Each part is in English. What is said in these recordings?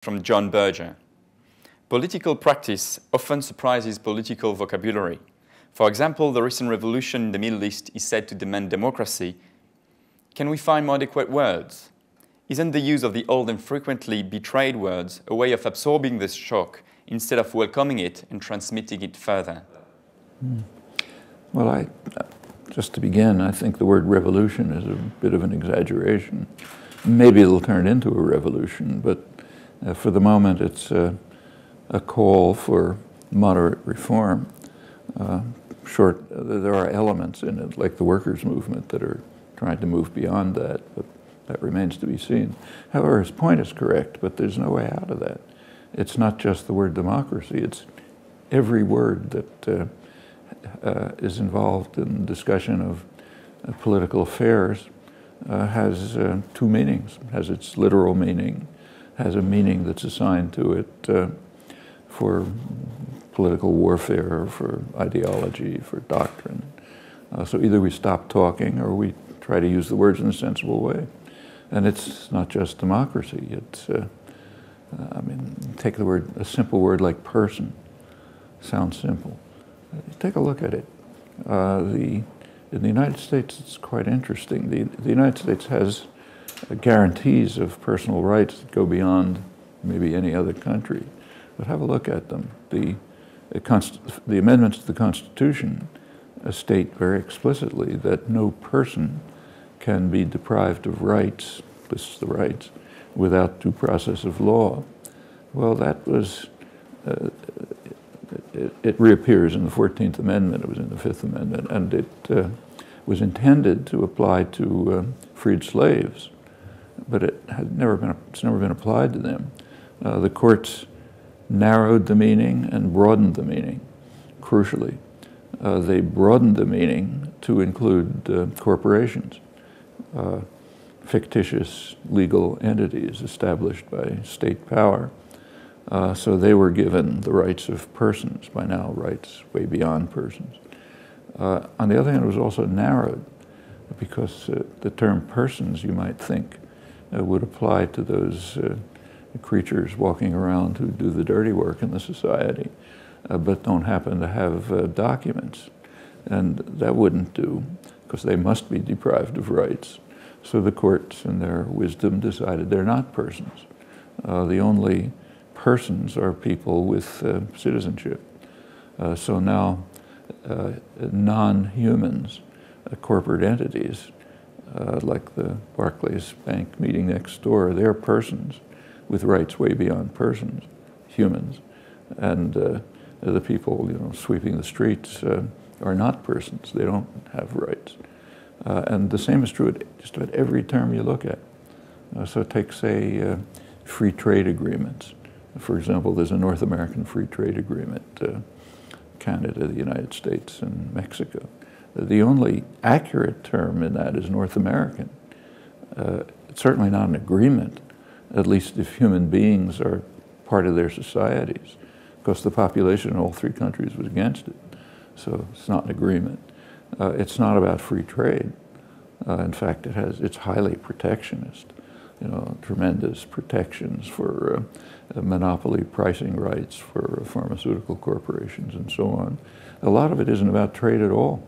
from John Berger. Political practice often surprises political vocabulary. For example, the recent revolution in the Middle East is said to demand democracy. Can we find more adequate words? Isn't the use of the old and frequently betrayed words a way of absorbing this shock instead of welcoming it and transmitting it further? Well, just to begin, I think the word revolution is a bit of an exaggeration. Maybe it'll turn into a revolution, but for the moment it's a call for moderate reform. There are elements in it, like the workers' movement, that are trying to move beyond that, but that remains to be seen. However, his point is correct, but there's no way out of that. It's not just the word democracy, it's every word that is involved in discussion of political affairs has two meanings. It has its literal meaning, has a meaning that's assigned to it for political warfare, for ideology, for doctrine. So either we stop talking or we try to use the words in a sensible way. And it's not just democracy. It's, I mean, take the word, a simple word like person. Sounds simple. Take a look at it. In the United States, it's quite interesting. The United States has guarantees of personal rights that go beyond maybe any other country. But have a look at them. The amendments to the Constitution state very explicitly that no person can be deprived of rights, lists the rights, without due process of law. Well, that was, it reappears in the 14th Amendment, it was in the 5th Amendment, and it was intended to apply to freed slaves, but it's never been applied to them. The courts narrowed the meaning and broadened the meaning, crucially. They broadened the meaning to include corporations, fictitious legal entities established by state power. So they were given the rights of persons, by now rights way beyond persons. On the other hand, it was also narrowed because the term persons, you might think, would apply to those creatures walking around who do the dirty work in the society, but don't happen to have documents. And that wouldn't do, because they must be deprived of rights. So the courts, in their wisdom, decided they're not persons. The only persons are people with citizenship. So now non-humans, corporate entities, like the Barclays Bank meeting next door, they're persons with rights way beyond persons, humans. And the people, sweeping the streets are not persons. They don't have rights. And the same is true at just about every term you look at. So take, say, free trade agreements. For example, there's a North American free trade agreement, Canada, the United States, and Mexico. The only accurate term in that is North American. It's certainly not an agreement, at least if human beings are part of their societies, because the population in all three countries was against it. So it's not an agreement. It's not about free trade. In fact, it's highly protectionist. Tremendous protections for monopoly pricing rights for pharmaceutical corporations and so on. A lot of it isn't about trade at all.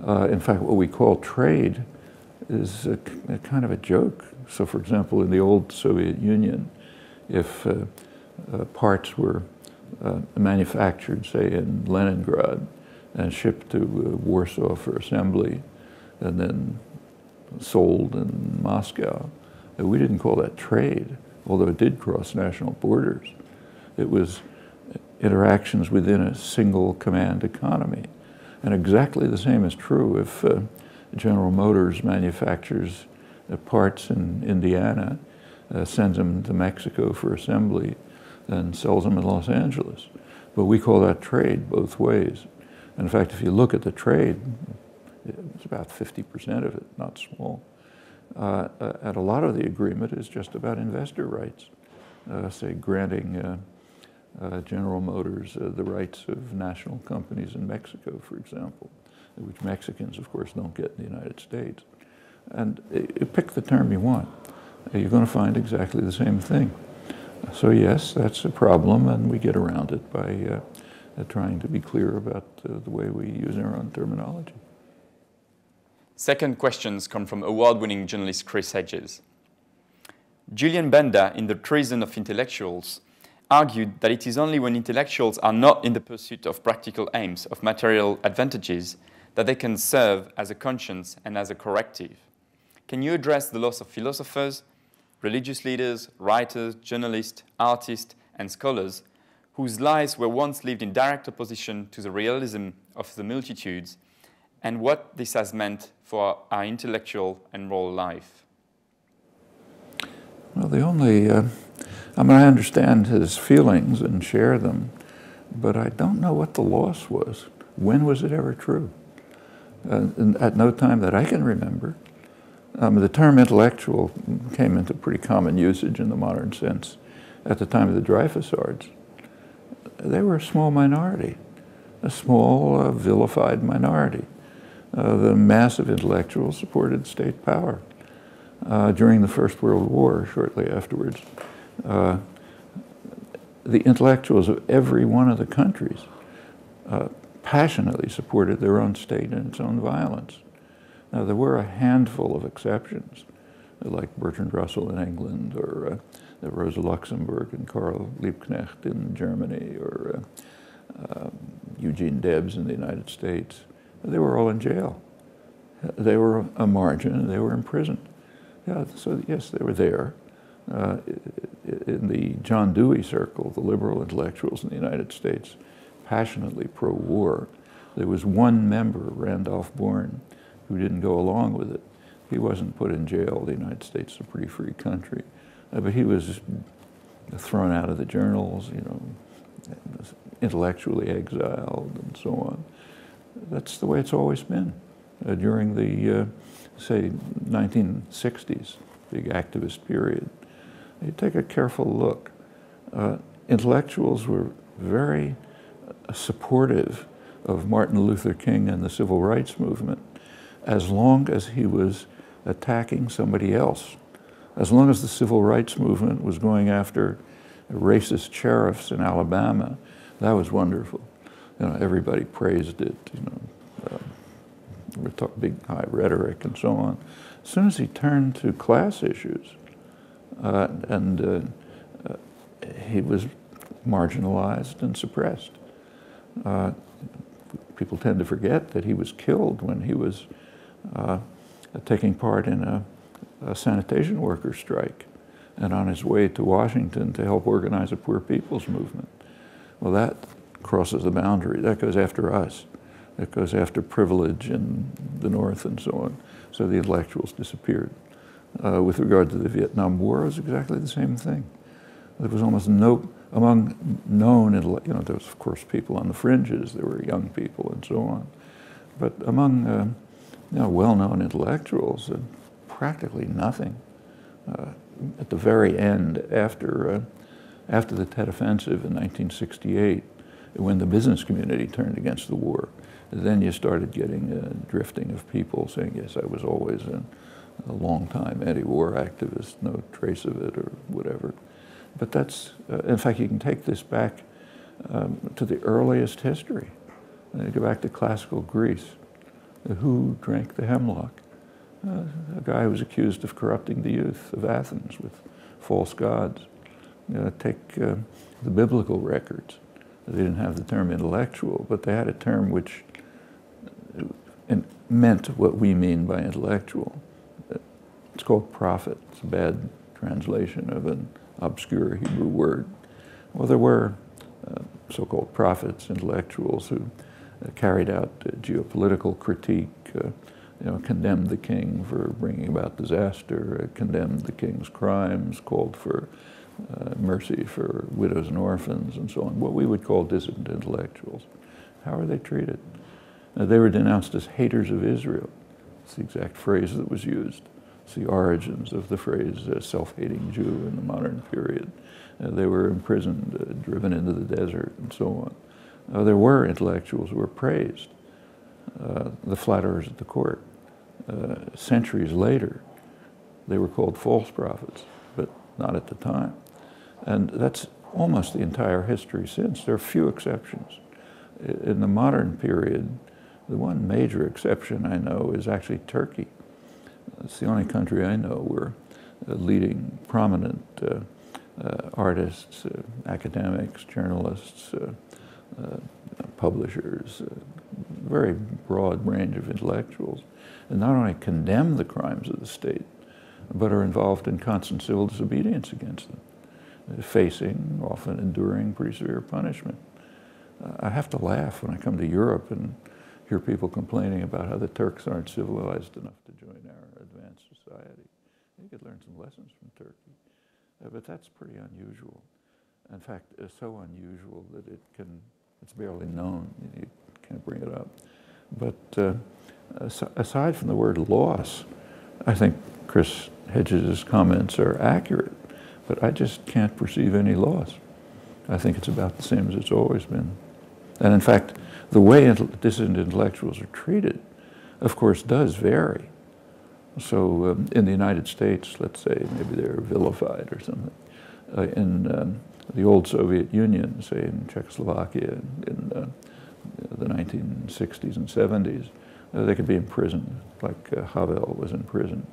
In fact, what we call trade is a kind of a joke. So, for example, in the old Soviet Union, if parts were manufactured, say, in Leningrad and shipped to Warsaw for assembly and then sold in Moscow, we didn't call that trade, although it did cross national borders. It was interactions within a single command economy. And exactly the same is true if General Motors manufactures parts in Indiana, sends them to Mexico for assembly, and sells them in Los Angeles. But we call that trade both ways. And in fact, if you look at the trade, it's about 50% of it, not small. And a lot of the agreement is just about investor rights, say granting General Motors the rights of national companies in Mexico, for example, which Mexicans, of course, don't get in the United States. And you pick the term you want. You're going to find exactly the same thing. So yes, that's a problem, and we get around it by trying to be clear about the way we use our own terminology. Second questions come from award-winning journalist Chris Hedges. Julian Benda, in The Treason of Intellectuals, argued that it is only when intellectuals are not in the pursuit of practical aims, of material advantages, that they can serve as a conscience and as a corrective. Can you address the loss of philosophers, religious leaders, writers, journalists, artists, and scholars whose lives were once lived in direct opposition to the realism of the multitudes, and what this has meant for our intellectual and moral life? Well, I understand his feelings and share them, but I don't know what the loss was. When was it ever true? At no time that I can remember. The term intellectual came into pretty common usage in the modern sense at the time of the Dreyfusards. They were a small minority, a small vilified minority. The mass of intellectuals supported state power. During the First World War, shortly afterwards, the intellectuals of every one of the countries passionately supported their own state and its own violence. Now, there were a handful of exceptions, like Bertrand Russell in England, or Rosa Luxemburg and Karl Liebknecht in Germany, or Eugene Debs in the United States. They were all in jail. They were a margin, they were imprisoned. Yeah, so yes, they were there. In the John Dewey circle, the liberal intellectuals in the United States, passionately pro-war. There was one member, Randolph Bourne, who didn't go along with it. He wasn't put in jail. The United States is a pretty free country. But he was thrown out of the journals, intellectually exiled and so on. That's the way it's always been. During the, say, 1960s, big activist period, you take a careful look. Intellectuals were very supportive of Martin Luther King and the civil rights movement as long as he was attacking somebody else. As long as the civil rights movement was going after racist sheriffs in Alabama, that was wonderful. Everybody praised it, we talked big high rhetoric and so on. As soon as he turned to class issues, he was marginalized and suppressed. People tend to forget that he was killed when he was taking part in a sanitation worker strike and on his way to Washington to help organize a poor people's movement. Well, that crosses the boundary. That goes after us. That goes after privilege in the North and so on. So the intellectuals disappeared. With regard to the Vietnam War, it was exactly the same thing. There was almost no, among known, there was of course people on the fringes, there were young people and so on. But among well-known intellectuals, practically nothing. At the very end, after the Tet Offensive in 1968, when the business community turned against the war, then you started getting a drifting of people saying, yes, I was always a long-time anti-war activist, no trace of it or whatever. But that's, in fact, you can take this back to the earliest history. Go back to classical Greece. Who drank the hemlock? A guy who was accused of corrupting the youth of Athens with false gods. Take the biblical records. They didn't have the term intellectual, but they had a term which meant what we mean by intellectual. It's called prophet. It's a bad translation of an obscure Hebrew word. Well, there were so-called prophets, intellectuals, who carried out geopolitical critique, condemned the king for bringing about disaster, condemned the king's crimes, called for mercy for widows and orphans, and so on. What we would call dissident intellectuals. How are they treated? They were denounced as haters of Israel. It's the exact phrase that was used. It's the origins of the phrase self-hating Jew in the modern period. They were imprisoned, driven into the desert, and so on. There were intellectuals who were praised, the flatterers at the court. Centuries later, they were called false prophets, but not at the time. And that's almost the entire history since. There are few exceptions. In the modern period, the one major exception I know is actually Turkey. It's the only country I know where leading prominent artists, academics, journalists, publishers, very broad range of intellectuals, and not only condemn the crimes of the state, but are involved in constant civil disobedience against them, facing, often enduring, pretty severe punishment. I have to laugh when I come to Europe and hear people complaining about how the Turks aren't civilized enough to join our advanced society. You could learn some lessons from Turkey, but that's pretty unusual. In fact, it's so unusual that it's barely known. You can't bring it up. But aside from the word loss, I think Chris Hedges' comments are accurate, but I just can't perceive any loss. I think it's about the same as it's always been. And in fact, the way dissident intellectuals are treated, of course, does vary. So in the United States, let's say, maybe they're vilified or something. In the old Soviet Union, say in Czechoslovakia in the 1960s and 70s, they could be imprisoned, like Havel was in prison.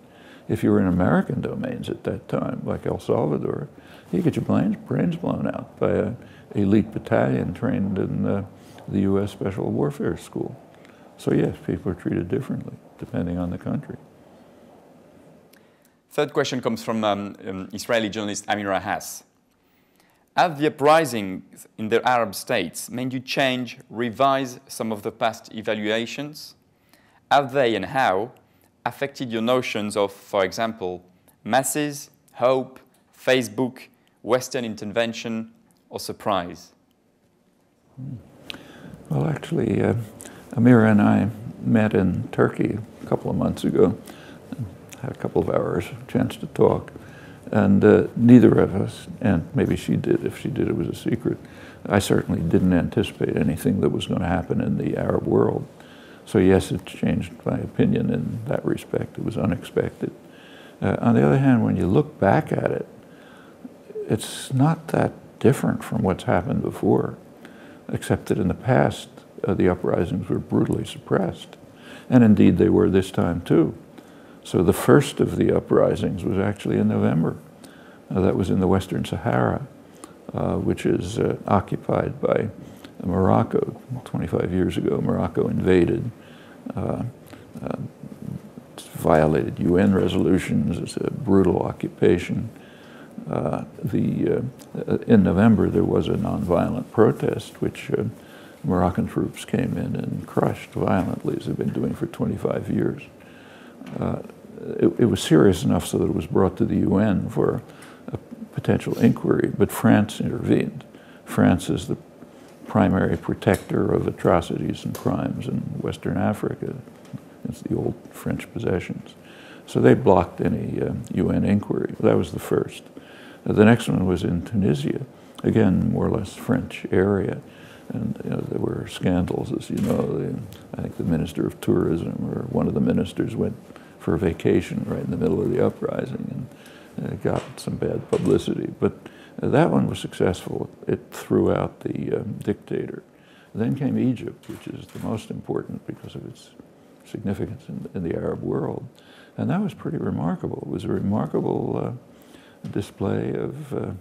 If you were in American domains at that time, like El Salvador, you get your brains blown out by an elite battalion trained in the U.S. Special Warfare School. So yes, people are treated differently, depending on the country. Third question comes from Israeli journalist Amira Hass. Have the uprisings in the Arab states made you change, revise some of the past evaluations? Have they and how affected your notions of, for example, masses, hope, Facebook, Western intervention, or surprise? Well, actually, Amira and I met in Turkey a couple of months ago, had a couple of hours chance to talk, and neither of us, and maybe she did, if she did it was a secret, I certainly didn't anticipate anything that was going to happen in the Arab world. So yes, it changed my opinion in that respect. It was unexpected. On the other hand, when you look back at it, it's not that different from what's happened before, except that in the past, the uprisings were brutally suppressed. And indeed, they were this time too. So the first of the uprisings was actually in November. That was in the Western Sahara, which is occupied by Morocco. 25 years ago, Morocco invaded, violated UN resolutions. It's a brutal occupation. In November, there was a nonviolent protest, which Moroccan troops came in and crushed violently, as they've been doing for 25 years. It was serious enough so that it was brought to the UN for a potential inquiry, but France intervened. France is the primary protector of atrocities and crimes in Western Africa. It's the old French possessions. So they blocked any UN inquiry. That was the first. The next one was in Tunisia, again, more or less French area. And there were scandals, as you know. I think the Minister of Tourism, or one of the ministers, went for a vacation right in the middle of the uprising and got some bad publicity. But that one was successful. It threw out the dictator. Then came Egypt, which is the most important because of its significance in the Arab world. And that was pretty remarkable. It was a remarkable display of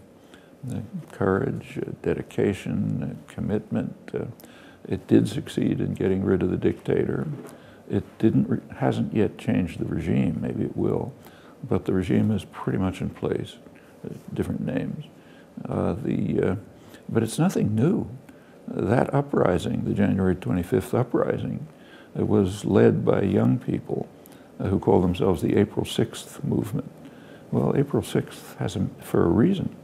courage, dedication, commitment. It did succeed in getting rid of the dictator. It hasn't yet changed the regime. Maybe it will, but the regime is pretty much in place. Different names. But it's nothing new. That uprising, the January 25th uprising, was led by young people who call themselves the April 6th movement. Well, April 6th has for a reason.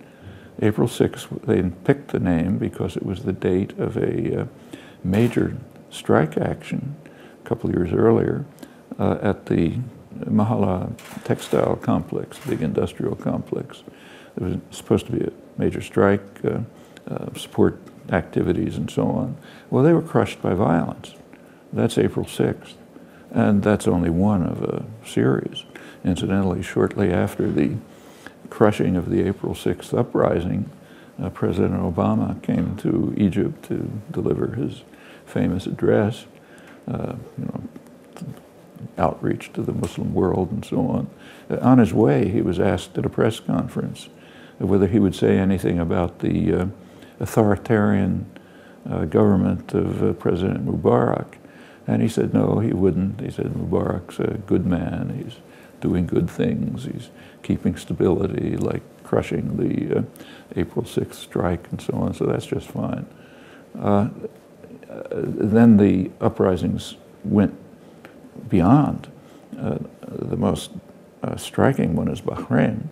April 6th, they picked the name because it was the date of a major strike action a couple of years earlier at the Mahala textile complex, big industrial complex. It was supposed to be a major strike, support activities and so on. Well, they were crushed by violence. That's April 6th. And that's only one of a series. Incidentally, shortly after the crushing of the April 6th uprising, President Obama came to Egypt to deliver his famous address, outreach to the Muslim world and so on. On his way, he was asked at a press conference whether he would say anything about the authoritarian government of President Mubarak. And he said no, he wouldn't. He said Mubarak's a good man, he's doing good things, he's keeping stability, like crushing the April 6th strike and so on, so that's just fine. Then the uprisings went beyond. The most striking one is Bahrain.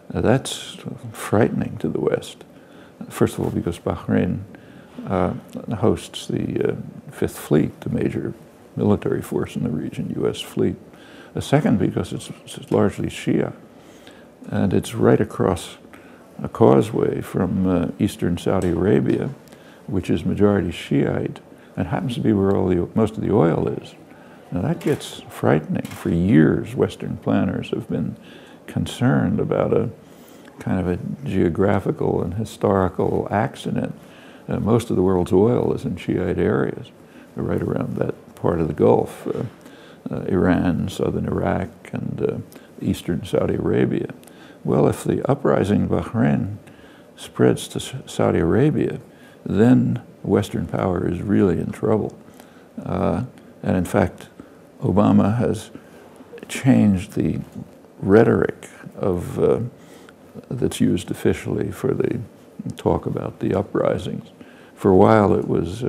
That's frightening to the West. First of all, because Bahrain hosts the Fifth Fleet, the major military force in the region, U.S. fleet. Second, because it's largely Shia, and it's right across a causeway from eastern Saudi Arabia, which is majority Shiite, and happens to be where most of the oil is. Now that gets frightening. For years, Western planners have been concerned about a kind of a geographical and historical accident. Most of the world's oil is in Shiite areas, right around that part of the Gulf, Iran, southern Iraq, and eastern Saudi Arabia. Well, if the uprising in Bahrain spreads to Saudi Arabia, then Western power is really in trouble. And in fact, Obama has changed the rhetoric of that's used officially for the talk about the uprisings. For a while it was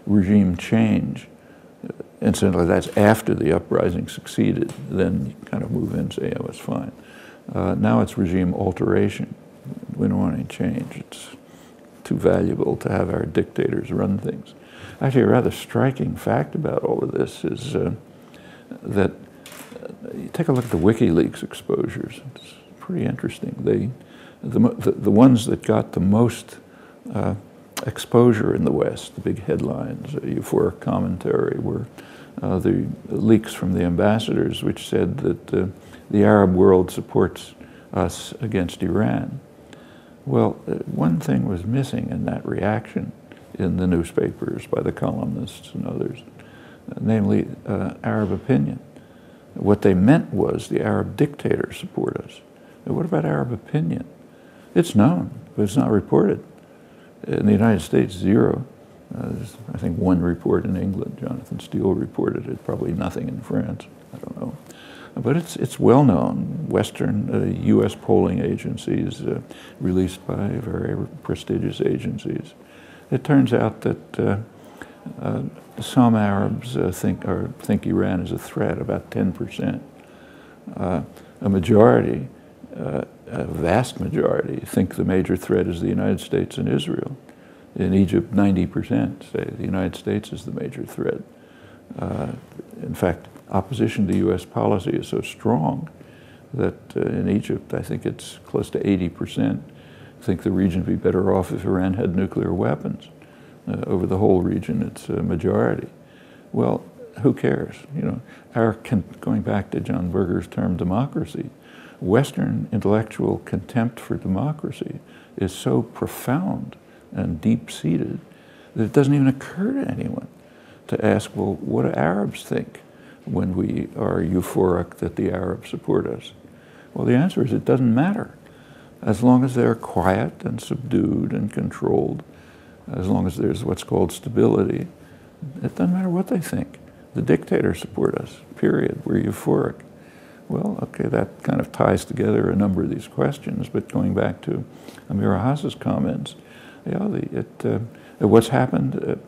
regime change. Incidentally, that's after the uprising succeeded. Then you kind of move in and say, oh, it's fine. Now it's regime alteration. We don't want any change. It's too valuable to have our dictators run things. Actually, a rather striking fact about all of this is that you take a look at the WikiLeaks exposures. It's pretty interesting. The ones that got the most exposure in the West, the big headlines, euphoric commentary, were the leaks from the ambassadors, which said that the Arab world supports us against Iran. Well, one thing was missing in that reaction in the newspapers by the columnists and others, namely Arab opinion. What they meant was the Arab dictators support us. And what about Arab opinion? It's known, but it's not reported. In the United States, zero. There's, I think, one report in England. Jonathan Steele reported it, probably nothing in France. I don't know. But it's well known. Western U.S. polling agencies released by very prestigious agencies. It turns out that some Arabs think Iran is a threat, about 10%. A majority, a vast majority, think the major threat is the United States and Israel. In Egypt, 90% say the United States is the major threat. In fact, opposition to U.S. policy is so strong that in Egypt, I think it's close to 80% think the region would be better off if Iran had nuclear weapons. Over the whole region, it's a majority. Well, who cares? You know, going back to John Berger's term democracy, Western intellectual contempt for democracy is so profound and deep-seated that it doesn't even occur to anyone to ask, well, what do Arabs think when we are euphoric that the Arabs support us? Well, the answer is it doesn't matter. As long as they're quiet and subdued and controlled, as long as there's what's called stability, it doesn't matter what they think. The dictators support us, period. We're euphoric. Well, okay, that kind of ties together a number of these questions, but going back to Amir Haas's comments, you know, what's happened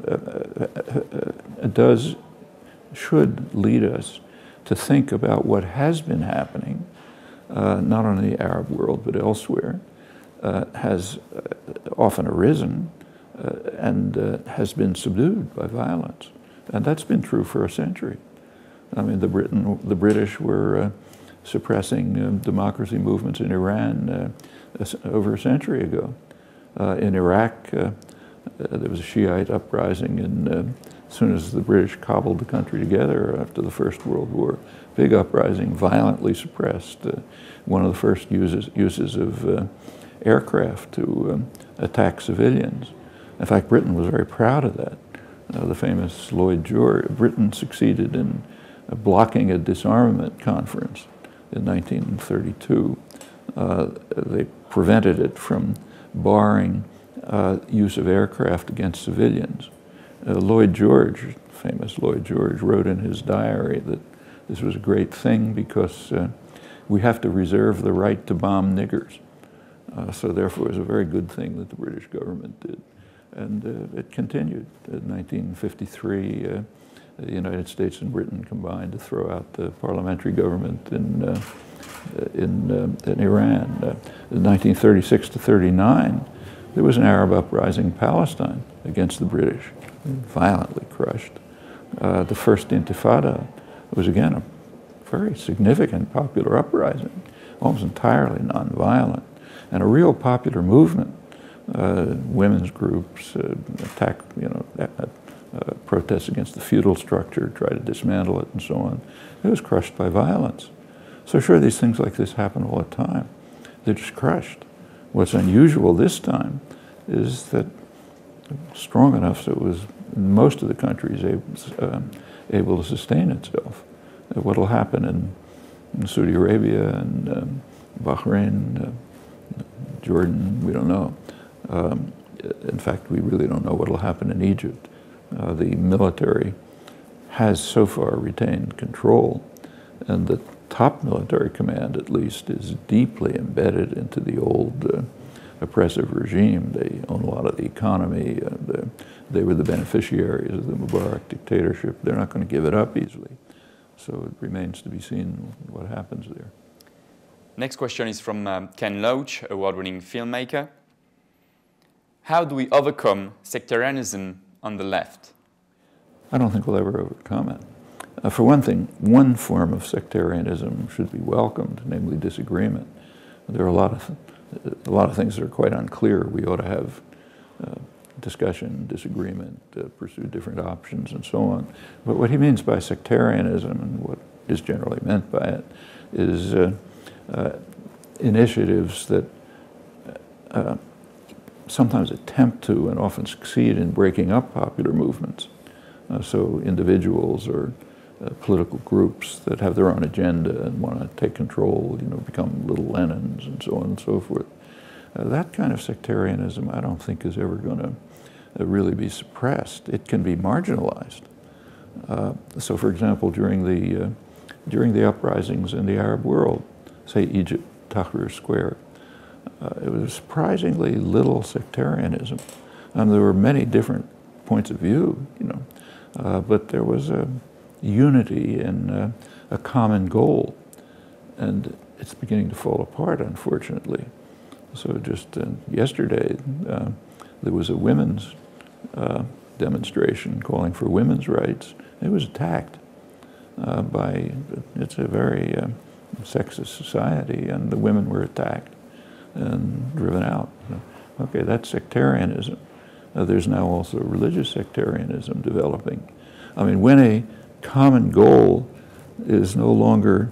should lead us to think about what has been happening, not only in the Arab world, but elsewhere, has often arisen and has been subdued by violence. And that's been true for a century. I mean, the British were suppressing democracy movements in Iran over a century ago. In Iraq, there was a Shiite uprising, and as soon as the British cobbled the country together after the First World War, big uprising, violently suppressed. One of the first uses of aircraft to attack civilians. In fact, Britain was very proud of that. The famous Lloyd George, Britain succeeded in blocking a disarmament conference in 1932. They prevented it from barring use of aircraft against civilians. Lloyd George, famous Lloyd George, wrote in his diary that this was a great thing because we have to reserve the right to bomb niggers. So therefore it was a very good thing that the British government did. And it continued. In 1953, the United States and Britain combined to throw out the parliamentary government in Iran. In 1936 to 39, there was an Arab uprising in Palestine against the British, violently crushed. The first Intifada was again a very significant popular uprising, almost entirely nonviolent, and a real popular movement. Women's groups attacked, protests against the feudal structure, try to dismantle it, and so on. It was crushed by violence. So sure, these things like this happen all the time. They're just crushed. What's unusual this time is that strong enough so it was in most of the countries able to sustain itself. What will happen in Saudi Arabia and Bahrain, Jordan, we don't know. In fact, we really don't know what will happen in Egypt. The military has so far retained control, and the top military command, at least, is deeply embedded into the old oppressive regime. They own a lot of the economy. They were the beneficiaries of the Mubarak dictatorship. They're not going to give it up easily. So it remains to be seen what happens there. Next question is from Ken Loach, award-winning filmmaker. How do we overcome sectarianism on the left? I don't think we'll ever overcome it. For one thing, one form of sectarianism should be welcomed, namely disagreement. There are a lot of things that are quite unclear. We ought to have discussion, disagreement, pursue different options, and so on. But what he means by sectarianism, and what is generally meant by it, is initiatives that sometimes attempt to and often succeed in breaking up popular movements. So individuals or political groups that have their own agenda and want to take control, become little Lenins and so on and so forth. That kind of sectarianism I don't think is ever going to really be suppressed. It can be marginalized. So for example, during the uprisings in the Arab world, say Egypt, Tahrir Square, it was surprisingly little sectarianism. There were many different points of view, but there was a unity and a common goal. And it's beginning to fall apart, unfortunately. So just yesterday, there was a women's demonstration calling for women's rights. It was attacked it's a very sexist society, and the women were attacked and driven out. Okay, that's sectarianism. There's now also religious sectarianism developing. I mean, when a common goal is no longer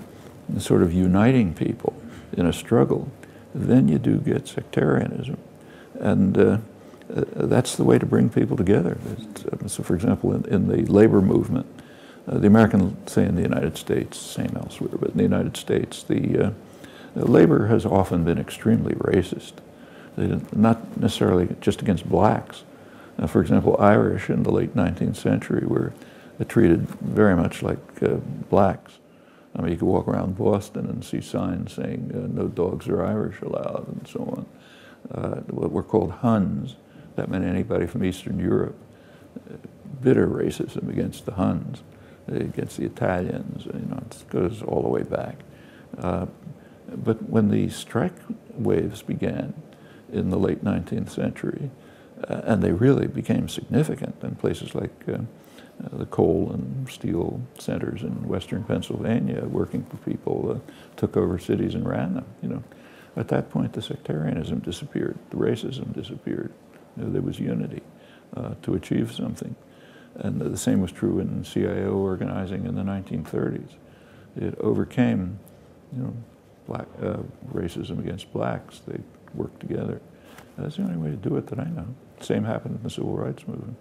sort of uniting people in a struggle, then you do get sectarianism. And that's the way to bring people together. So for example, in the labor movement, the American, say in the United States, same elsewhere, but in the United States, the labor has often been extremely racist. Not necessarily just against blacks. For example, Irish in the late 19th century were treated very much like blacks. I mean, you could walk around Boston and see signs saying no dogs or Irish allowed and so on. What were called Huns, that meant anybody from Eastern Europe. Bitter racism against the Huns, against the Italians, it goes all the way back. But when the strike waves began in the late 19th century, and they really became significant in places like the coal and steel centers in western Pennsylvania, working for people took over cities and ran them. At that point, the sectarianism disappeared, the racism disappeared. There was unity to achieve something. And the same was true in CIO organizing in the 1930s. It overcame, black racism against blacks. They worked together. That's the only way to do it that I know. Same happened in the civil rights movement.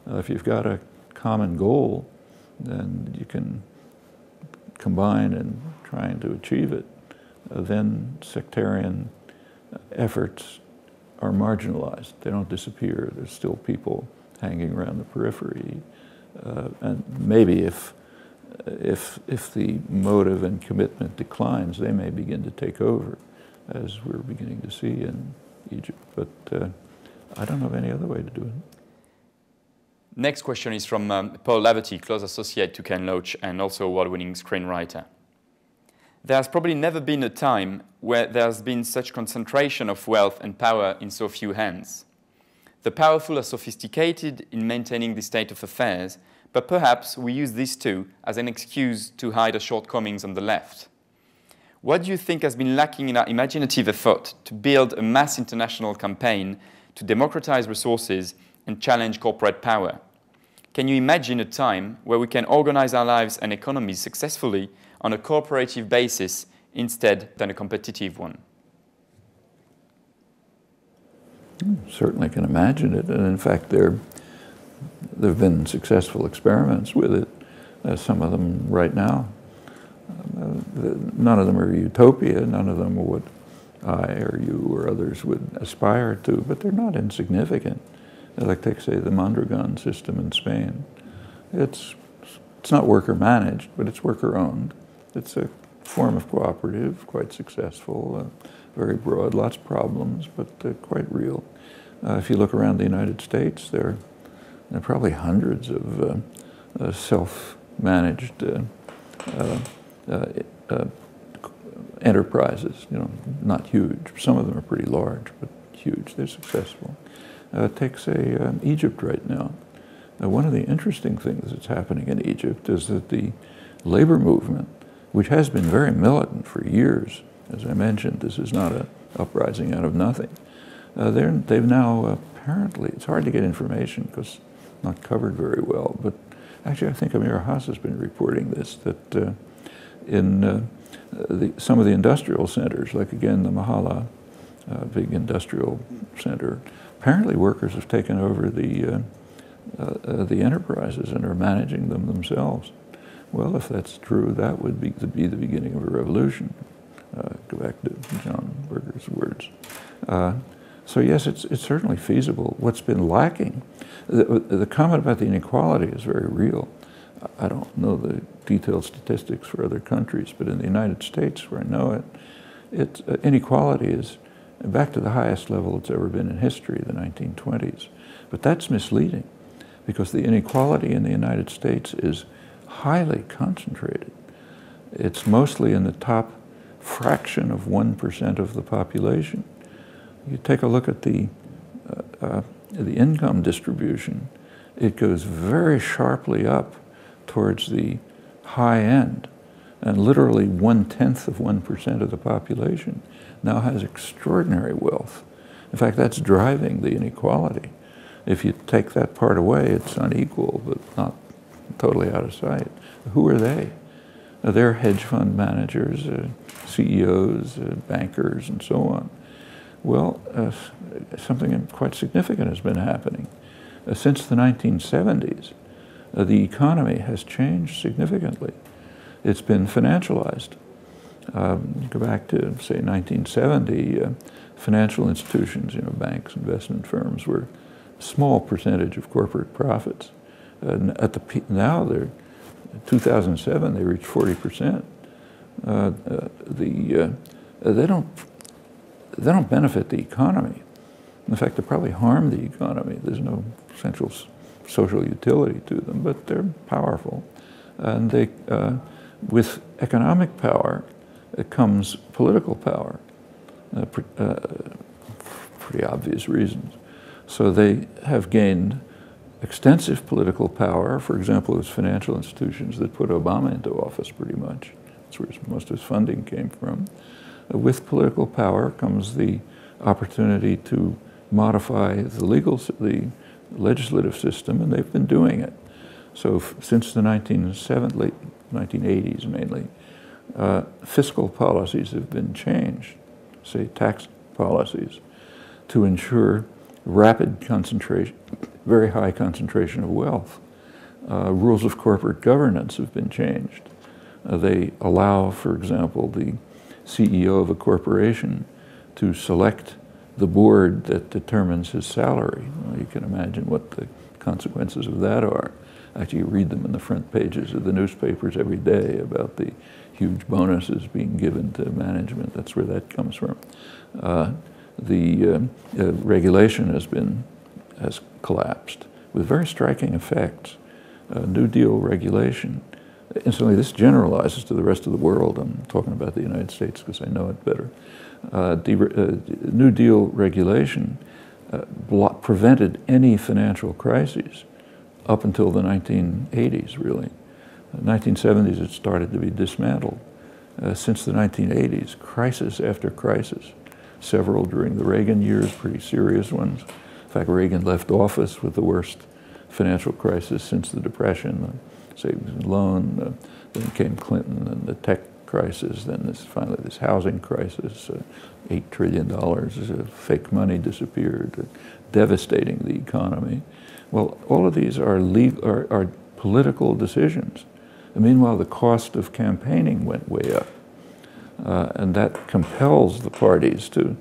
If you've got a common goal, then you can combine in trying to achieve it. Then sectarian efforts are marginalized. They don't disappear. There's still people hanging around the periphery. And maybe if the motive and commitment declines, they may begin to take over, as we're beginning to see in Egypt. But I don't know of any other way to do it. Next question is from Paul Laverty, close associate to Ken Loach and also award-winning screenwriter. There's probably never been a time where there's been such concentration of wealth and power in so few hands. The powerful are sophisticated in maintaining this state of affairs, but perhaps we use this too as an excuse to hide our shortcomings on the left. What do you think has been lacking in our imaginative effort to build a mass international campaign to democratize resources and challenge corporate power? Can you imagine a time where we can organize our lives and economies successfully on a cooperative basis instead than a competitive one? Certainly can imagine it, and in fact there have been successful experiments with it, some of them right now. None of them are utopia, none of them are what I or you or others would aspire to, but they're not insignificant. Like, take, say, the Mondragon system in Spain. It's not worker-managed, but it's worker-owned. It's a form of cooperative, quite successful, very broad, lots of problems, but quite real. If you look around the United States, there are probably hundreds of self-managed enterprises, not huge. Some of them are pretty large, but huge. They're successful. Take, say, Egypt right now. One of the interesting things that's happening in Egypt is that the labor movement, which has been very militant for years, as I mentioned, this is not an uprising out of nothing. They've now apparently, it's hard to get information because it's not covered very well, but actually I think Amir Haas has been reporting this, that in some of the industrial centers, like again the Mahala big industrial center, apparently workers have taken over the enterprises and are managing them themselves. Well, if that's true, that would be the beginning of a revolution. Go back to John Berger's words. So yes, it's certainly feasible. What's been lacking, the comment about the inequality is very real. I don't know the detailed statistics for other countries, but in the United States, where I know it, inequality is back to the highest level it's ever been in history, the 1920s. But that's misleading, because the inequality in the United States is highly concentrated. It's mostly in the top fraction of 1% of the population. You take a look at the income distribution, it goes very sharply up towards the high end, and literally 1/10 of 1% of the population now has extraordinary wealth. In fact, that's driving the inequality. If you take that part away, it's unequal, but not totally out of sight. Who are they? They're hedge fund managers, CEOs, bankers, and so on. Well, something quite significant has been happening. Since the 1970s, the economy has changed significantly. It's been financialized. You go back to, say, 1970, financial institutions, banks, investment firms, were a small percentage of corporate profits. At the peak, now, in 2007, they reached 40%. They don't benefit the economy. In fact, they probably harm the economy. There's no essential social utility to them, but they're powerful. And they, with economic power, comes political power, for pretty obvious reasons. So they have gained extensive political power. For example, it was financial institutions that put Obama into office pretty much. That's where most of his funding came from. With political power comes the opportunity to modify the legislative system, and they've been doing it. So since the 1980s mainly, fiscal policies have been changed, say tax policies. to ensure rapid concentration, very high concentration of wealth. Rules of corporate governance have been changed. They allow, for example, the CEO of a corporation to select the board that determines his salary. Well, you can imagine what the consequences of that are. Actually, you read them in the front pages of the newspapers every day about the huge bonuses being given to management. That's where that comes from. The regulation has collapsed with very striking effects. New Deal regulation. Incidentally, this generalizes to the rest of the world. I'm talking about the United States because I know it better. New Deal regulation prevented any financial crises up until the 1980s, really. In the 1970s, it started to be dismantled. Since the 1980s, crisis after crisis, several during the Reagan years, pretty serious ones. In fact, Reagan left office with the worst financial crisis since the Depression, the savings and loan, then came Clinton and the tech crisis, then finally this housing crisis, $8 trillion of fake money disappeared, devastating the economy. Well, all of these are political decisions. And meanwhile, the cost of campaigning went way up. And that compels the parties to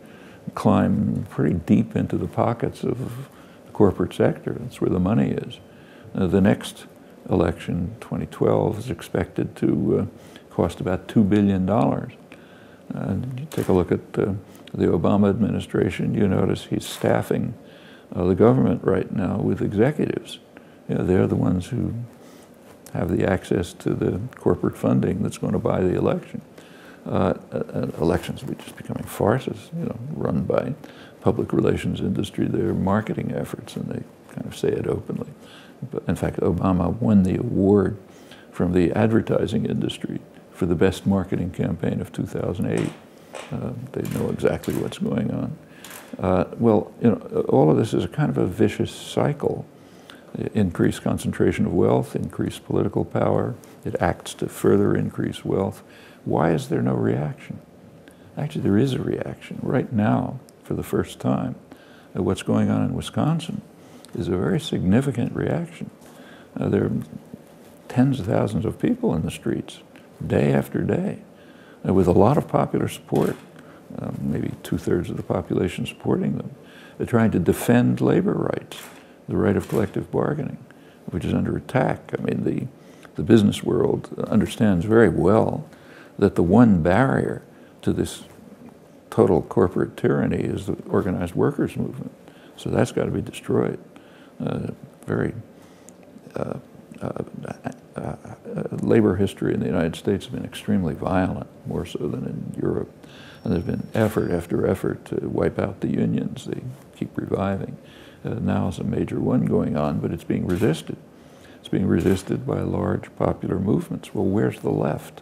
climb pretty deep into the pockets of the corporate sector. That's where the money is. The next election, 2012, is expected to cost about $2 billion. And you take a look at the Obama administration, you notice he's staffing the government right now with executives. You know, they're the ones who have the access to the corporate funding that's going to buy the election. Elections are just becoming farces, you know, run by public relations industry, their marketing efforts, and they kind of say it openly. But in fact, Obama won the award from the advertising industry for the best marketing campaign of 2008. They know exactly what's going on. Well, you know, all of this is a kind of a vicious cycle. Increased concentration of wealth, increased political power. It acts to further increase wealth. Why is there no reaction? Actually, there is a reaction. Right now, for the first time, what's going on in Wisconsin is a very significant reaction. There are tens of thousands of people in the streets, day after day, with a lot of popular support, maybe 2/3 of the population supporting them. They're trying to defend labor rights, the right of collective bargaining, which is under attack. I mean, the business world understands very well that the one barrier to this total corporate tyranny is the organized workers' movement. So that's got to be destroyed. Labor history in the United States has been extremely violent, more so than in Europe. And there's been effort after effort to wipe out the unions. They keep reviving. Now is a major one going on, but it's being resisted. It's being resisted by large popular movements. Well, where's the left?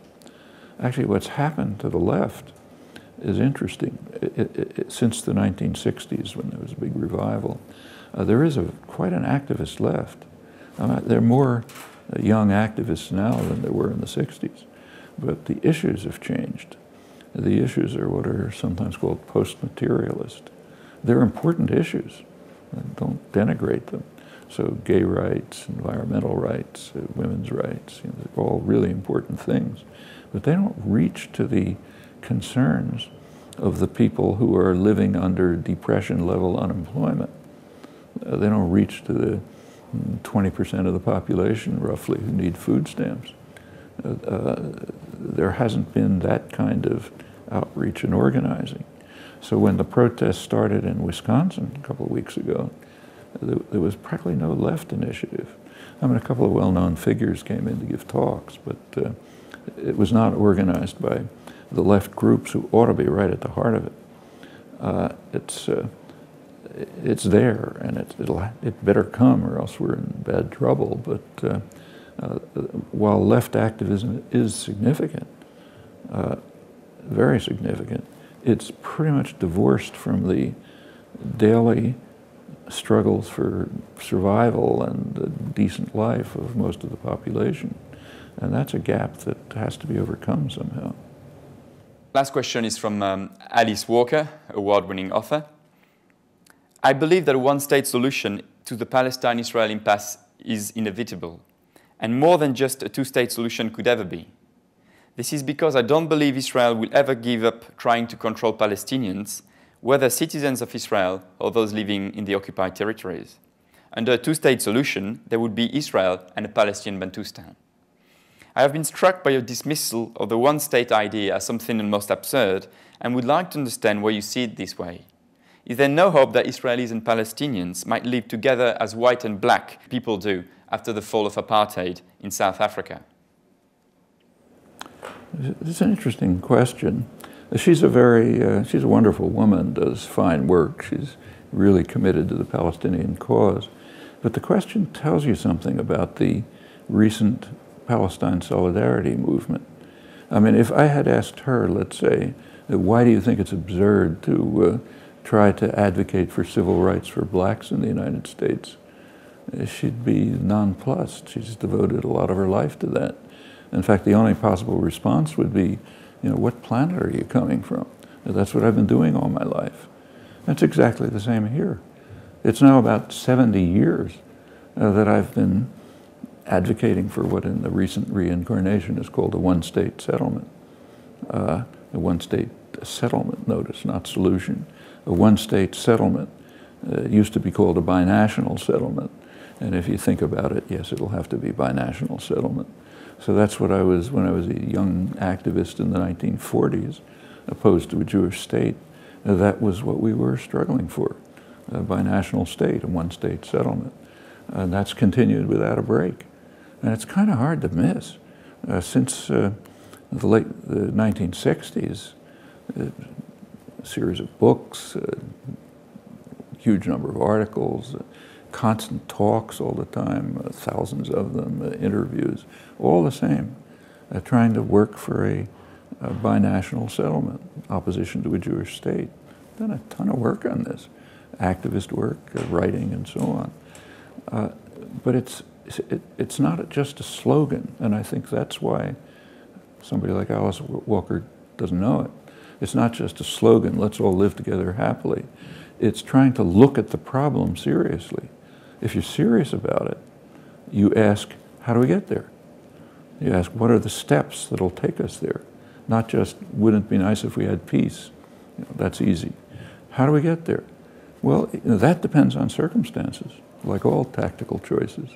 Actually, what's happened to the left is interesting. Since the 1960s, when there was a big revival, there is quite an activist left. There are more young activists now than there were in the 60s, but the issues have changed. The issues are what are sometimes called post-materialist. They're important issues. Don't denigrate them. So gay rights, environmental rights, women's rights, you know, they're all really important things. But they don't reach to the concerns of the people who are living under depression-level unemployment. They don't reach to the 20% of the population, roughly, who need food stamps. There hasn't been that kind of outreach and organizing. So when the protests started in Wisconsin a couple of weeks ago, there was practically no left initiative. I mean, a couple of well-known figures came in to give talks, but it was not organized by the left groups who ought to be right at the heart of it. It's there, and it better come, or else we're in bad trouble. But while left activism is significant, very significant, it's pretty much divorced from the daily struggles for survival and a decent life of most of the population. And that's a gap that has to be overcome somehow. Last question is from Alice Walker, award-winning author. I believe that a one-state solution to the Palestine-Israel impasse is inevitable, and more than just a two-state solution could ever be. This is because I don't believe Israel will ever give up trying to control Palestinians, whether citizens of Israel or those living in the occupied territories. Under a two-state solution, there would be Israel and a Palestinian Bantustan. I have been struck by your dismissal of the one-state idea as something almost absurd and would like to understand why you see it this way. Is there no hope that Israelis and Palestinians might live together as white and black people do after the fall of apartheid in South Africa? It's an interesting question. She's a wonderful woman, does fine work. She's really committed to the Palestinian cause. But the question tells you something about the recent Palestine solidarity movement. I mean, if I had asked her, let's say, why do you think it's absurd to try to advocate for civil rights for blacks in the United States, she'd be nonplussed. She's devoted a lot of her life to that. In fact, the only possible response would be, what planet are you coming from? That's what I've been doing all my life. That's exactly the same here. It's now about 70 years that I've been advocating for what in the recent reincarnation is called a one-state settlement. A one-state settlement, notice, not solution. A one-state settlement used to be called a binational settlement. And if you think about it, yes, it'll have to be binational settlement. So that's what I was, when I was a young activist in the 1940s, opposed to a Jewish state. That was what we were struggling for, a binational state, a one-state settlement. And that's continued without a break. And it's kind of hard to miss. Since the 1960s, a series of books, huge number of articles, constant talks all the time, thousands of them, interviews, all the same, trying to work for a binational settlement, opposition to a Jewish state. Done a ton of work on this, activist work, writing, and so on. But it's not just a slogan, and I think that's why somebody like Alice Walker doesn't know it. It's not just a slogan, let's all live together happily. It's trying to look at the problem seriously. If you're serious about it, you ask, how do we get there? You ask, what are the steps that'll take us there? Not just, wouldn't it be nice if we had peace? That's easy. How do we get there? Well, that depends on circumstances, like all tactical choices.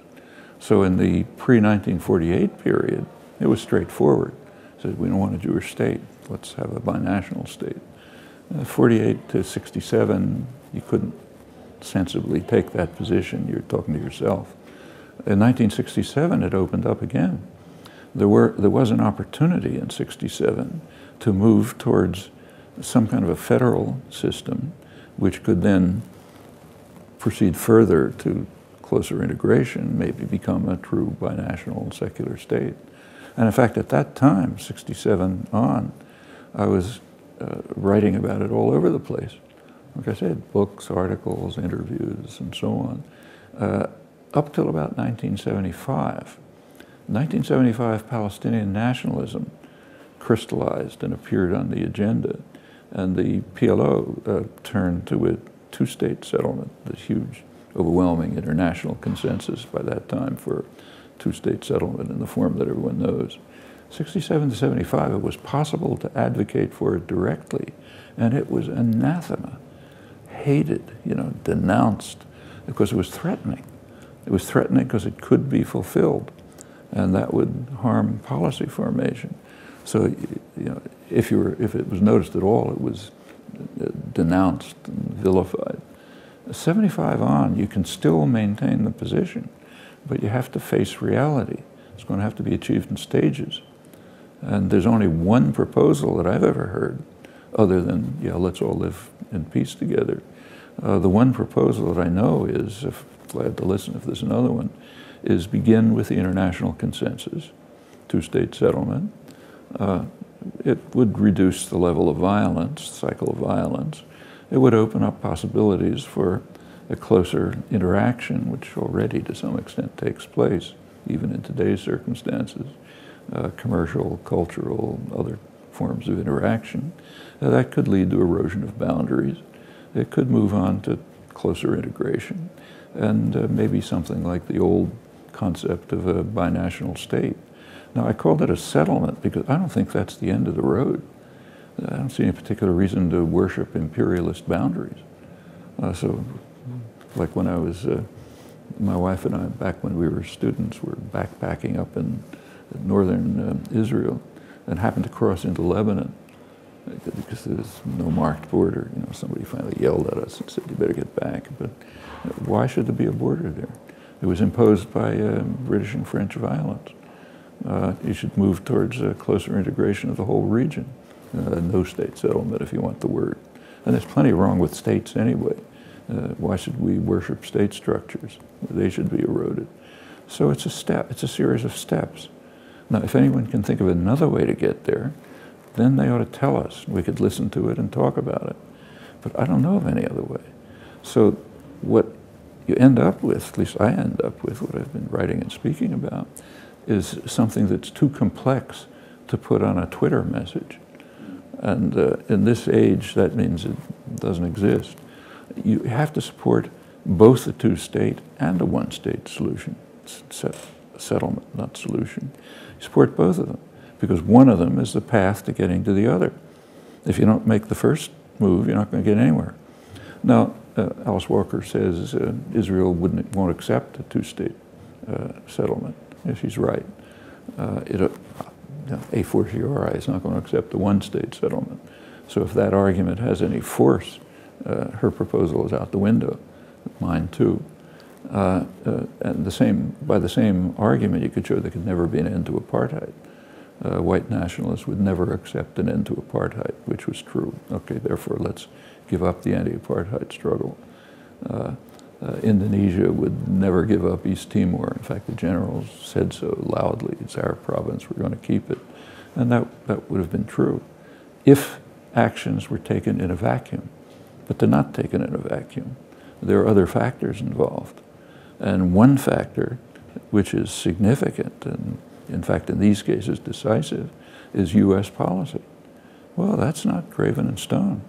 So in the pre-1948 period, it was straightforward. It said, we don't want a Jewish state, let's have a binational state. 48 to 67, you couldn't sensibly take that position. You're talking to yourself. In 1967, it opened up again. There was an opportunity in 67 to move towards some kind of a federal system, which could then proceed further to closer integration, maybe become a true binational secular state. And in fact, at that time, 67 on, I was writing about it all over the place. Like I said, books, articles, interviews, and so on, up till about 1975. 1975, Palestinian nationalism crystallized and appeared on the agenda, and the PLO turned to a two-state settlement, the huge, overwhelming international consensus by that time for two-state settlement in the form that everyone knows. 67 to 75, it was possible to advocate for it directly, and it was anathema, hated, denounced, because it was threatening. It was threatening because it could be fulfilled, and that would harm policy formation. So, if it was noticed at all, it was denounced and vilified. 75 on, you can still maintain the position, but you have to face reality. It's going to have to be achieved in stages. And there's only one proposal that I've ever heard, other than, let's all live in peace together. The one proposal that I know is, glad to listen if there's another one, is begin with the international consensus, two-state settlement. It would reduce the level of violence, cycle of violence. It would open up possibilities for a closer interaction, which already to some extent takes place, even in today's circumstances, commercial, cultural, other forms of interaction. That could lead to erosion of boundaries. It could move on to closer integration, and maybe something like the old concept of a binational state. Now, I called it a settlement because I don't think that's the end of the road. I don't see any particular reason to worship imperialist boundaries. So, like when I was, my wife and I, back when we were students, were backpacking up in northern Israel and happened to cross into Lebanon because there's no marked border. You know, somebody finally yelled at us and said, "You better get back." But why should there be a border there? It was imposed by British and French violence. You should move towards a closer integration of the whole region. No state settlement, if you want the word. And there's plenty wrong with states anyway. Why should we worship state structures? They should be eroded. So it's a step, it's a series of steps. Now, if anyone can think of another way to get there, then they ought to tell us. We could listen to it and talk about it. But I don't know of any other way. So what you end up with, at least I end up with, what I've been writing and speaking about, is something that's too complex to put on a Twitter message. And in this age, that means it doesn't exist. You have to support both the two-state and a one-state solution, settlement, not solution. You support both of them, because one of them is the path to getting to the other. If you don't make the first move, you're not going to get anywhere. Now, Alice Walker says Israel won't accept a two-state settlement. Yeah, she's right. A fortiori is not going to accept a one-state settlement. So if that argument has any force, her proposal is out the window. Mine too. And by the same argument, you could show there could never be an end to apartheid. White nationalists would never accept an end to apartheid, which was true. Okay, therefore let's give up the anti-apartheid struggle. Indonesia would never give up East Timor. In fact, the generals said so loudly. It's our province, we're going to keep it. And that would have been true if actions were taken in a vacuum. But they're not taken in a vacuum. There are other factors involved. And one factor, which is significant, and in fact in these cases decisive, is U.S. policy. Well, that's not graven in stone.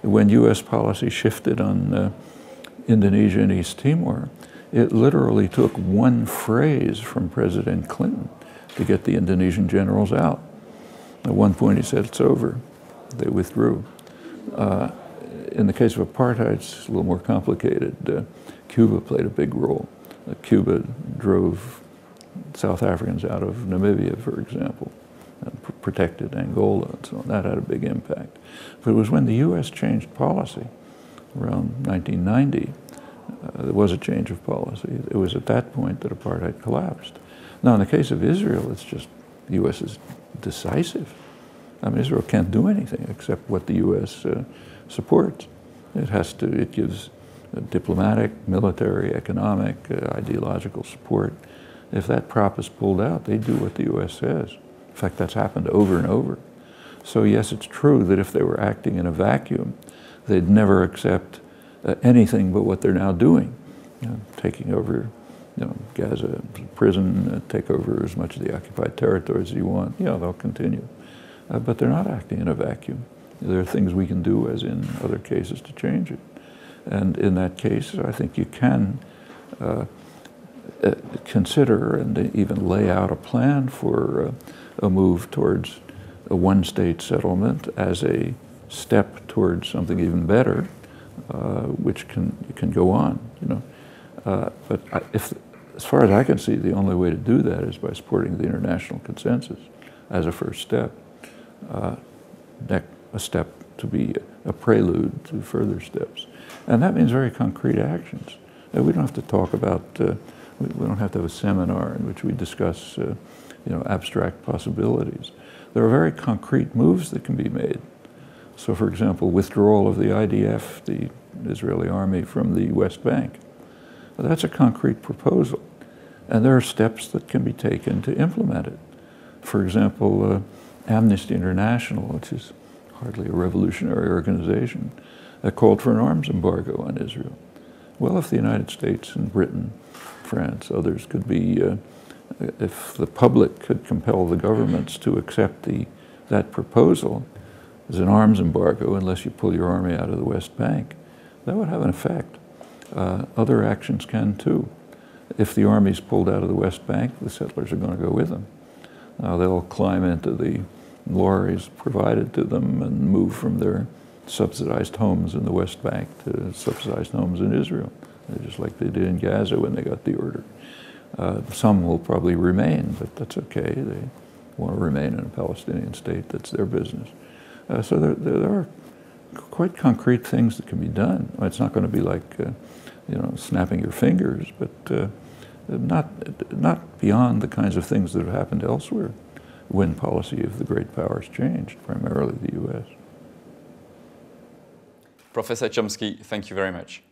When U.S. policy shifted on Indonesia and East Timor, it literally took one phrase from President Clinton to get the Indonesian generals out. At one point he said, "It's over." They withdrew. In the case of apartheid, it's a little more complicated. Cuba played a big role. Cuba drove South Africans out of Namibia, for example, and protected Angola and so on. That had a big impact. But it was when the U.S. changed policy, around 1990, there was a change of policy. It was at that point that apartheid collapsed. Now, in the case of Israel, it's just the U.S. is decisive. I mean, Israel can't do anything except what the U.S. supports. It gives diplomatic, military, economic, ideological support. If that prop is pulled out, they do what the U.S. says. In fact, that's happened over and over. So yes, it's true that if they were acting in a vacuum, they'd never accept anything but what they're now doing. Taking over Gaza prison, take over as much of the occupied territories as you want. They'll continue. But they're not acting in a vacuum. There are things we can do, as in other cases, to change it. And in that case, I think you can consider and even lay out a plan for a move towards a one-state settlement as a step towards something even better, which can go on. But as far as I can see, the only way to do that is by supporting the international consensus as a first step. A step to be a prelude to further steps. And that means very concrete actions. We don't have to talk about, we don't have to have a seminar in which we discuss abstract possibilities. There are very concrete moves that can be made. So for example, withdrawal of the IDF, the Israeli army, from the West Bank. That's a concrete proposal. And there are steps that can be taken to implement it. For example, Amnesty International, which is hardly a revolutionary organization, called for an arms embargo on Israel. Well, if the United States and Britain, France, others could be, if the public could compel the governments to accept that proposal as an arms embargo unless you pull your army out of the West Bank, that would have an effect. other actions can too. If the army's pulled out of the West Bank, the settlers are going to go with them. They'll climb into the lorries provided to them and move from their subsidized homes in the West Bank to subsidized homes in Israel, just like they did in Gaza when they got the order. Some will probably remain, but that's okay. They want to remain in a Palestinian state. That's their business. So there are quite concrete things that can be done. It's not going to be like, you know, snapping your fingers, but not beyond the kinds of things that have happened elsewhere when policy of the great powers changed, primarily the U.S. Professor Chomsky, thank you very much.